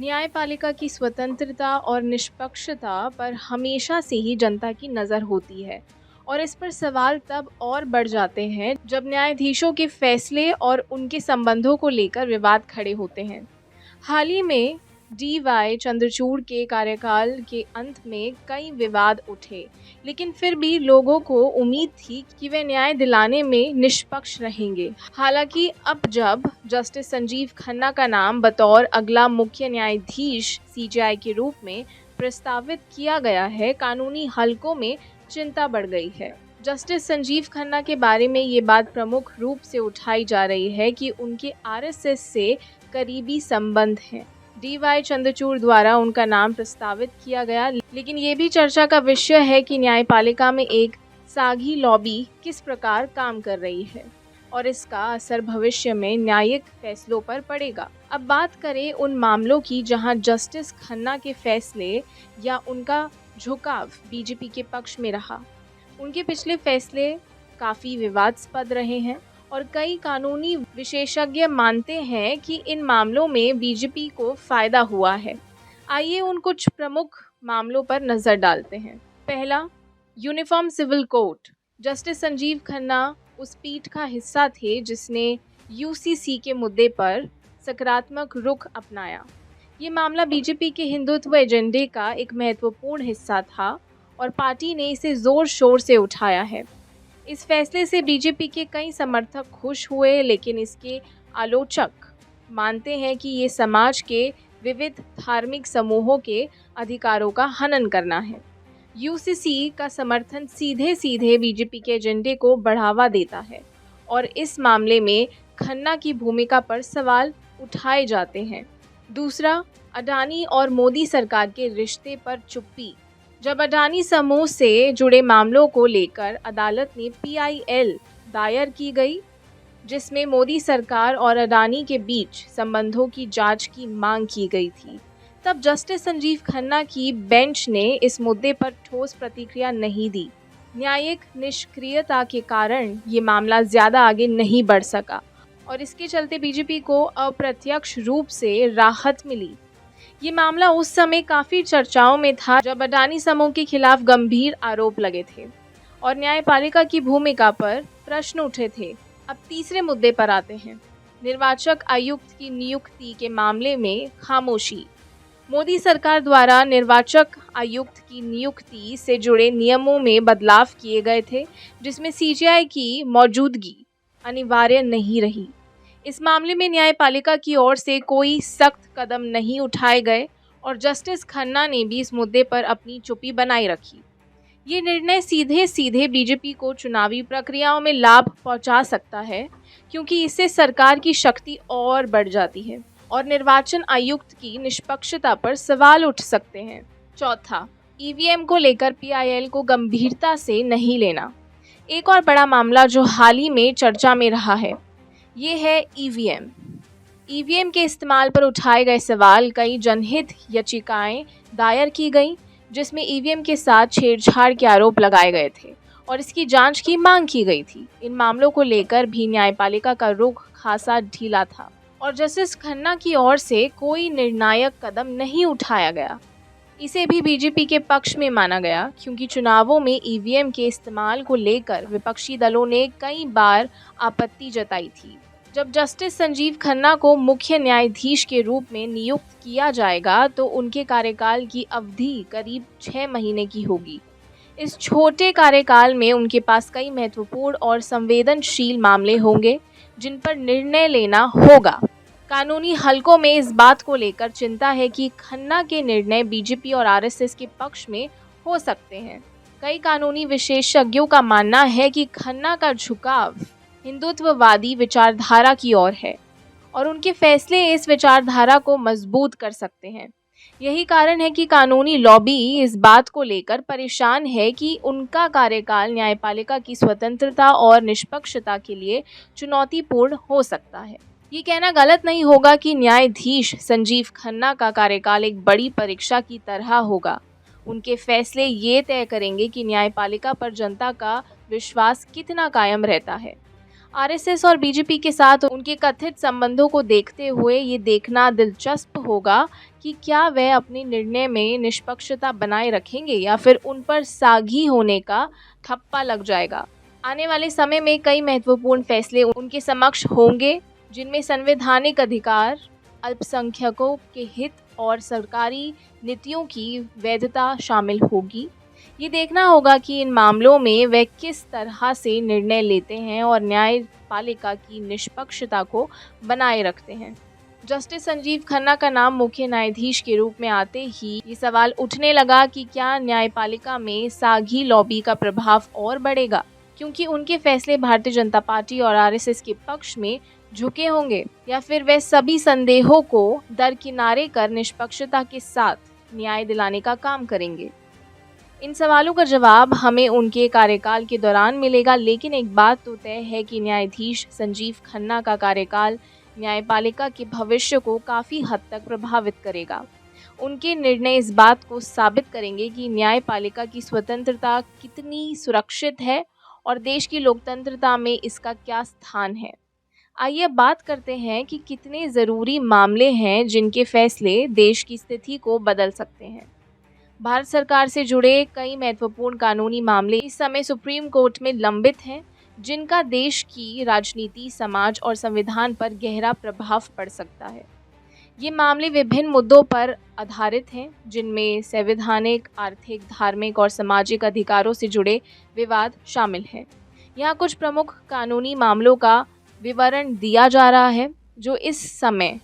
न्यायपालिका की स्वतंत्रता और निष्पक्षता पर हमेशा से ही जनता की नज़र होती है और इस पर सवाल तब और बढ़ जाते हैं जब न्यायाधीशों के फैसले और उनके संबंधों को लेकर विवाद खड़े होते हैं। हाल ही में डी.वाई. चंद्रचूड़ के कार्यकाल के अंत में कई विवाद उठे, लेकिन फिर भी लोगों को उम्मीद थी कि वे न्याय दिलाने में निष्पक्ष रहेंगे। हालांकि अब जब जस्टिस संजीव खन्ना का नाम बतौर अगला मुख्य न्यायाधीश सीजेआई के रूप में प्रस्तावित किया गया है, कानूनी हलकों में चिंता बढ़ गई है। जस्टिस संजीव खन्ना के बारे में ये बात प्रमुख रूप से उठाई जा रही है कि उनके आरएसएस से करीबी संबंध हैं। डी.वाई. चंद्रचूड़ द्वारा उनका नाम प्रस्तावित किया गया, लेकिन ये भी चर्चा का विषय है कि न्यायपालिका में एक साझी लॉबी किस प्रकार काम कर रही है और इसका असर भविष्य में न्यायिक फैसलों पर पड़ेगा। अब बात करें उन मामलों की जहां जस्टिस खन्ना के फैसले या उनका झुकाव बीजेपी के पक्ष में रहा। उनके पिछले फैसले काफ़ी विवादास्पद रहे हैं और कई कानूनी विशेषज्ञ मानते हैं कि इन मामलों में बीजेपी को फ़ायदा हुआ है। आइए उन कुछ प्रमुख मामलों पर नज़र डालते हैं। पहला, uniform civil court. Justice Sanjiv Khanna उस पीठ का हिस्सा थे जिसने यूसीसी के मुद्दे पर सकारात्मक रुख अपनाया। ये मामला बीजेपी के हिंदुत्व एजेंडे का एक महत्वपूर्ण हिस्सा था और पार्टी ने इसे ज़ोर शोर से उठाया है। इस फैसले से बीजेपी के कई समर्थक खुश हुए, लेकिन इसके आलोचक मानते हैं कि ये समाज के विविध धार्मिक समूहों के अधिकारों का हनन करना है। यूसीसी का समर्थन सीधे सीधे बीजेपी के एजेंडे को बढ़ावा देता है और इस मामले में खन्ना की भूमिका पर सवाल उठाए जाते हैं। दूसरा, अडानी और मोदी सरकार के रिश्ते पर चुप्पी। जब अडानी समूह से जुड़े मामलों को लेकर अदालत में पीआईएल दायर की गई, जिसमें मोदी सरकार और अडानी के बीच संबंधों की जांच की मांग की गई थी, तब जस्टिस संजीव खन्ना की बेंच ने इस मुद्दे पर ठोस प्रतिक्रिया नहीं दी। न्यायिक निष्क्रियता के कारण ये मामला ज़्यादा आगे नहीं बढ़ सका और इसके चलते बीजेपी को अप्रत्यक्ष रूप से राहत मिली। ये मामला उस समय काफ़ी चर्चाओं में था जब अडानी समूह के खिलाफ गंभीर आरोप लगे थे और न्यायपालिका की भूमिका पर प्रश्न उठे थे। अब तीसरे मुद्दे पर आते हैं, निर्वाचक आयुक्त की नियुक्ति के मामले में खामोशी। मोदी सरकार द्वारा निर्वाचक आयुक्त की नियुक्ति से जुड़े नियमों में बदलाव किए गए थे, जिसमें सीजेआई की मौजूदगी अनिवार्य नहीं रही। इस मामले में न्यायपालिका की ओर से कोई सख्त कदम नहीं उठाए गए और जस्टिस खन्ना ने भी इस मुद्दे पर अपनी चुप्पी बनाए रखी। ये निर्णय सीधे सीधे बीजेपी को चुनावी प्रक्रियाओं में लाभ पहुंचा सकता है, क्योंकि इससे सरकार की शक्ति और बढ़ जाती है और निर्वाचन आयुक्त की निष्पक्षता पर सवाल उठ सकते हैं। चौथा, ईवीएम को लेकर पीआईएल को गंभीरता से नहीं लेना। एक और बड़ा मामला जो हाल ही में चर्चा में रहा है, ये है ईवीएम के इस्तेमाल पर उठाए गए सवाल। कई जनहित याचिकाएं दायर की गईं, जिसमें ईवीएम के साथ छेड़छाड़ के आरोप लगाए गए थे और इसकी जांच की मांग की गई थी। इन मामलों को लेकर भी न्यायपालिका का रुख खासा ढीला था और जस्टिस खन्ना की ओर से कोई निर्णायक कदम नहीं उठाया गया। इसे भी बीजेपी के पक्ष में माना गया, क्योंकि चुनावों में ईवीएम के इस्तेमाल को लेकर विपक्षी दलों ने कई बार आपत्ति जताई थी। जब जस्टिस संजीव खन्ना को मुख्य न्यायाधीश के रूप में नियुक्त किया जाएगा तो उनके कार्यकाल की अवधि करीब 6 महीने की होगी। इस छोटे कार्यकाल में उनके पास कई महत्वपूर्ण और संवेदनशील मामले होंगे जिन पर निर्णय लेना होगा। कानूनी हलकों में इस बात को लेकर चिंता है कि खन्ना के निर्णय बीजेपी और आरएसएस के पक्ष में हो सकते हैं। कई कानूनी विशेषज्ञों का मानना है कि खन्ना का झुकाव हिंदुत्ववादी विचारधारा की ओर है और उनके फैसले इस विचारधारा को मजबूत कर सकते हैं। यही कारण है कि कानूनी लॉबी इस बात को लेकर परेशान है कि उनका कार्यकाल न्यायपालिका की स्वतंत्रता और निष्पक्षता के लिए चुनौतीपूर्ण हो सकता है। ये कहना गलत नहीं होगा कि न्यायाधीश संजीव खन्ना का कार्यकाल एक बड़ी परीक्षा की तरह होगा। उनके फैसले ये तय करेंगे कि न्यायपालिका पर जनता का विश्वास कितना कायम रहता है। आरएसएस और बीजेपी के साथ उनके कथित संबंधों को देखते हुए ये देखना दिलचस्प होगा कि क्या वह अपने निर्णय में निष्पक्षता बनाए रखेंगे या फिर उन पर सागी होने का ठप्पा लग जाएगा। आने वाले समय में कई महत्वपूर्ण फैसले उनके समक्ष होंगे, जिनमें संवैधानिक अधिकार, अल्पसंख्यकों के हित और सरकारी नीतियों की वैधता शामिल होगी। ये देखना होगा कि इन मामलों में वे किस तरह से निर्णय लेते हैं और न्यायपालिका की निष्पक्षता को बनाए रखते हैं। जस्टिस संजीव खन्ना का नाम मुख्य न्यायाधीश के रूप में आते ही ये सवाल उठने लगा कि क्या न्यायपालिका में सागी लॉबी का प्रभाव और बढ़ेगा, क्योंकि उनके फैसले भारतीय जनता पार्टी और आरएसएस के पक्ष में झुके होंगे, या फिर वे सभी संदेहों को दरकिनारे कर निष्पक्षता के साथ न्याय दिलाने का काम करेंगे। इन सवालों का जवाब हमें उनके कार्यकाल के दौरान मिलेगा, लेकिन एक बात तो तय है कि न्यायाधीश संजीव खन्ना का कार्यकाल न्यायपालिका के भविष्य को काफ़ी हद तक प्रभावित करेगा। उनके निर्णय इस बात को साबित करेंगे कि न्यायपालिका की स्वतंत्रता कितनी सुरक्षित है और देश की लोकतंत्रता में इसका क्या स्थान है। आइए अब बात करते हैं कि कितने ज़रूरी मामले हैं जिनके फैसले देश की स्थिति को बदल सकते हैं। भारत सरकार से जुड़े कई महत्वपूर्ण कानूनी मामले इस समय सुप्रीम कोर्ट में लंबित हैं, जिनका देश की राजनीति, समाज और संविधान पर गहरा प्रभाव पड़ सकता है। ये मामले विभिन्न मुद्दों पर आधारित हैं, जिनमें संवैधानिक, आर्थिक, धार्मिक और सामाजिक अधिकारों से जुड़े विवाद शामिल हैं। यहाँ कुछ प्रमुख कानूनी मामलों का विवरण दिया जा रहा है, जो इस समय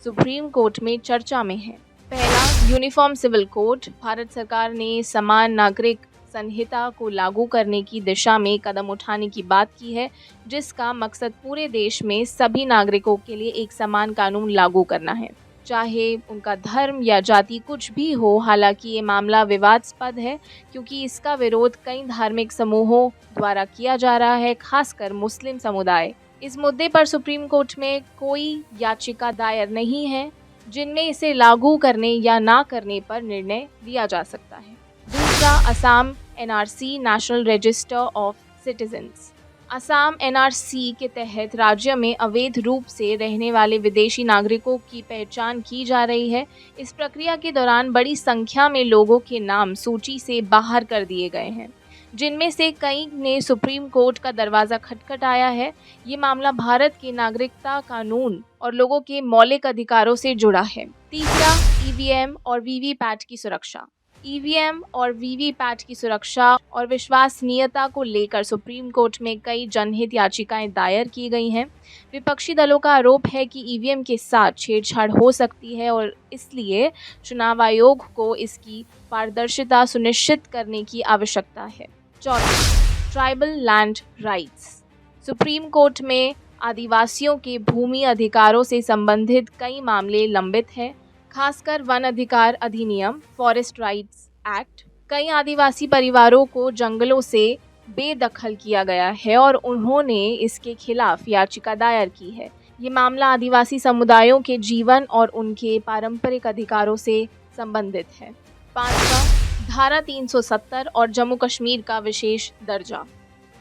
सुप्रीम कोर्ट में चर्चा में है। पहला, यूनिफॉर्म सिविल कोड। भारत सरकार ने समान नागरिक संहिता को लागू करने की दिशा में कदम उठाने की बात की है, जिसका मकसद पूरे देश में सभी नागरिकों के लिए एक समान कानून लागू करना है, चाहे उनका धर्म या जाति कुछ भी हो। हालांकि ये मामला विवादास्पद है, क्योंकि इसका विरोध कई धार्मिक समूहों द्वारा किया जा रहा है, खासकर मुस्लिम समुदाय। इस मुद्दे पर सुप्रीम कोर्ट में कोई याचिका दायर नहीं है, जिनमें इसे लागू करने या ना करने पर निर्णय लिया जा सकता है। दूसरा, Assam NRC, national register of citizens. Assam NRC के तहत राज्य में अवैध रूप से रहने वाले विदेशी नागरिकों की पहचान की जा रही है। इस प्रक्रिया के दौरान बड़ी संख्या में लोगों के नाम सूची से बाहर कर दिए गए हैं, जिनमें से कई ने सुप्रीम कोर्ट का दरवाज़ा खटखटाया है। ये मामला भारत के नागरिकता कानून और लोगों के मौलिक अधिकारों से जुड़ा है। तीसरा, ईवीएम और वीवीपैट की सुरक्षा। ईवीएम और वीवीपैट की सुरक्षा और विश्वसनीयता को लेकर सुप्रीम कोर्ट में कई जनहित याचिकाएं दायर की गई हैं। विपक्षी दलों का आरोप है कि ईवीएम के साथ छेड़छाड़ हो सकती है और इसलिए चुनाव आयोग को इसकी पारदर्शिता सुनिश्चित करने की आवश्यकता है। चौथा, tribal land rights. Supreme court में आदिवासियों के भूमि अधिकारों से संबंधित कई मामले लंबित हैं, खासकर वन अधिकार अधिनियम, फॉरेस्ट राइट्स एक्ट। कई आदिवासी परिवारों को जंगलों से बेदखल किया गया है और उन्होंने इसके खिलाफ याचिका दायर की है। ये मामला आदिवासी समुदायों के जीवन और उनके पारंपरिक अधिकारों से संबंधित है। पांचवा, धारा 370 और जम्मू कश्मीर का विशेष दर्जा।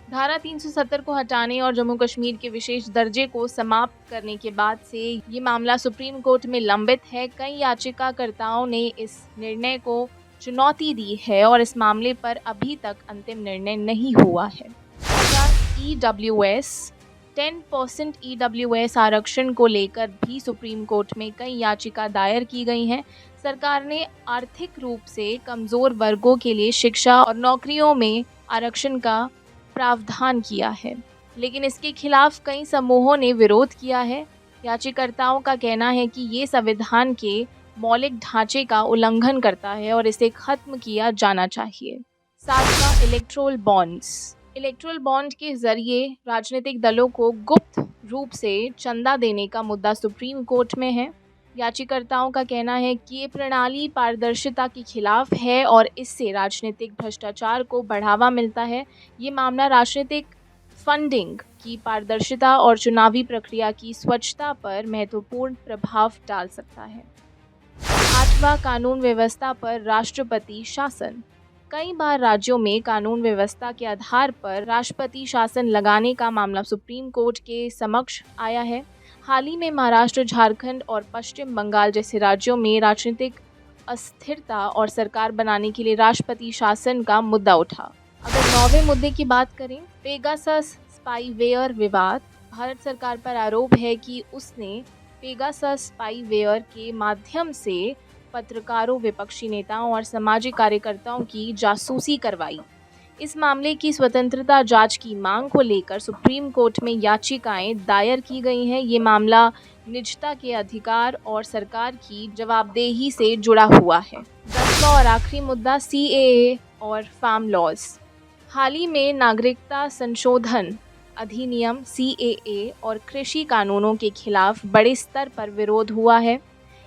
धारा 370 को हटाने और जम्मू कश्मीर के विशेष दर्जे को समाप्त करने के बाद से ये मामला सुप्रीम कोर्ट में लंबित है। कई याचिकाकर्ताओं ने इस निर्णय को चुनौती दी है और इस मामले पर अभी तक अंतिम निर्णय नहीं हुआ है। ईडब्ल्यूएस 10% ईडब्ल्यूएस आरक्षण को लेकर भी सुप्रीम कोर्ट में कई याचिका दायर की गई हैं। सरकार ने आर्थिक रूप से कमज़ोर वर्गों के लिए शिक्षा और नौकरियों में आरक्षण का प्रावधान किया है, लेकिन इसके खिलाफ कई समूहों ने विरोध किया है। याचिकाकर्ताओं का कहना है कि ये संविधान के मौलिक ढांचे का उल्लंघन करता है और इसे खत्म किया जाना चाहिए। सातवां, इलेक्टोरल बॉन्ड्स। इलेक्टोरल बॉन्ड के जरिए राजनीतिक दलों को गुप्त रूप से चंदा देने का मुद्दा सुप्रीम कोर्ट में है। याचिकाकर्ताओं का कहना है कि ये प्रणाली पारदर्शिता के खिलाफ है और इससे राजनीतिक भ्रष्टाचार को बढ़ावा मिलता है। ये मामला राजनीतिक फंडिंग की पारदर्शिता और चुनावी प्रक्रिया की स्वच्छता पर महत्वपूर्ण प्रभाव डाल सकता है। आठवां, कानून व्यवस्था पर राष्ट्रपति शासन। कई बार राज्यों में कानून व्यवस्था के आधार पर राष्ट्रपति शासन लगाने का मामला सुप्रीम कोर्ट के समक्ष आया है। हाल ही में महाराष्ट्र, झारखंड और पश्चिम बंगाल जैसे राज्यों में राजनीतिक अस्थिरता और सरकार बनाने के लिए राष्ट्रपति शासन का मुद्दा उठा। अगर 9वें मुद्दे की बात करें, पेगासस स्पाईवेयर विवाद। भारत सरकार पर आरोप है कि उसने पेगासस स्पाईवेयर के माध्यम से पत्रकारों, विपक्षी नेताओं और सामाजिक कार्यकर्ताओं की जासूसी करवाई। इस मामले की स्वतंत्रता जांच की मांग को लेकर सुप्रीम कोर्ट में याचिकाएं दायर की गई हैं। ये मामला निजता के अधिकार और सरकार की जवाबदेही से जुड़ा हुआ है। 10वां और आखिरी मुद्दा CAA और फार्म लॉज। हाल ही में नागरिकता संशोधन अधिनियम CAA और कृषि कानूनों के खिलाफ बड़े स्तर पर विरोध हुआ है।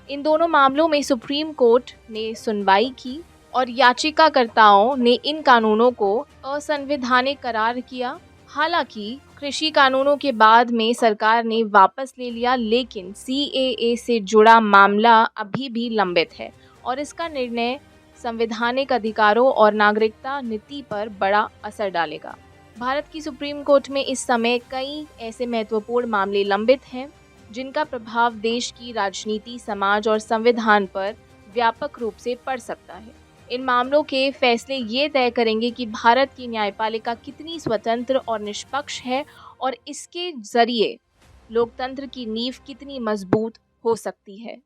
इन दोनों मामलों में सुप्रीम कोर्ट ने सुनवाई की और याचिकाकर्ताओं ने इन कानूनों को असंवैधानिक करार किया। हालांकि कृषि कानूनों के बाद में सरकार ने वापस ले लिया, लेकिन CAA से जुड़ा मामला अभी भी लंबित है और इसका निर्णय संवैधानिक अधिकारों और नागरिकता नीति पर बड़ा असर डालेगा। भारत की सुप्रीम कोर्ट में इस समय कई ऐसे महत्वपूर्ण मामले लंबित हैं जिनका प्रभाव देश की राजनीति, समाज और संविधान पर व्यापक रूप से पड़ सकता है। इन मामलों के फैसले ये तय करेंगे कि भारत की न्यायपालिका कितनी स्वतंत्र और निष्पक्ष है और इसके जरिए लोकतंत्र की नींव कितनी मजबूत हो सकती है।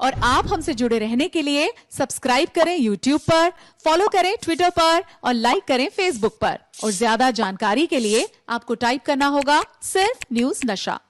और आप हमसे जुड़े रहने के लिए सब्सक्राइब करें YouTube पर, फॉलो करें Twitter पर और लाइक करें Facebook पर। और ज्यादा जानकारी के लिए आपको टाइप करना होगा सिर्फ न्यूज़ नशा।